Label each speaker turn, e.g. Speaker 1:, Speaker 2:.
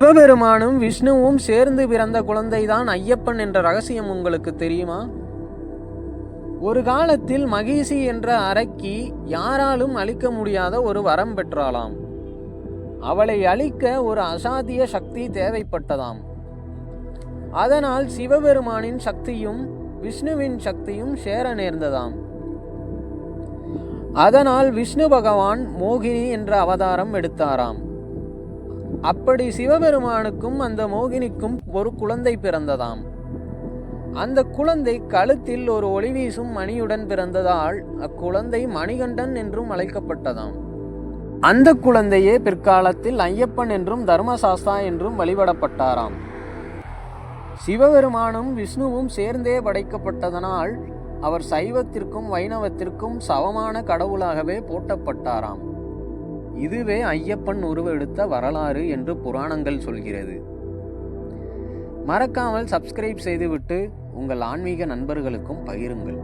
Speaker 1: சிவபெருமானும் விஷ்ணுவும் சேர்ந்து பிறந்த குழந்தைதான் ஐயப்பன் என்ற ரகசியம் உங்களுக்கு தெரியுமா? ஒரு காலத்தில் மகிஷி என்ற அரக்கி யாராலும் அழிக்க முடியாத ஒரு வரம் பெற்றாளாம். அவளை அழிக்க ஒரு அசாத்திய சக்தி தேவைப்பட்டதாம். அதனால் சிவபெருமானின் சக்தியும் விஷ்ணுவின் சக்தியும் சேர நேர்ந்ததாம். அதனால் விஷ்ணு பகவான் மோகினி என்ற அவதாரம் எடுத்தாராம். அப்படி சிவபெருமானுக்கும் அந்த மோகினிக்கும் ஒரு குழந்தை பிறந்ததாம். அந்த குழந்தை கழுத்தில் ஒரு ஒளி வீசும் மணியுடன் பிறந்ததால் அக்குழந்தை மணிகண்டன் என்றும் அழைக்கப்பட்டதாம். அந்த குழந்தையே பிற்காலத்தில் ஐயப்பன் என்றும் தர்மசாஸ்தா என்றும் வழிபடப்பட்டாராம். சிவபெருமானும் விஷ்ணுவும் சேர்ந்தே படைக்கப்பட்டதனால் அவர் சைவத்திற்கும் வைணவத்திற்கும் சமமான கடவுளாகவே போற்றப்பட்டாராம். இதுவே ஐயப்பன் உருவெடுத்த வரலாறு என்று புராணங்கள் சொல்கிறது. மறக்காமல் சப்ஸ்கிரைப் செய்துவிட்டு உங்கள் ஆன்மீக நண்பர்களுக்கும் பகிருங்கள்.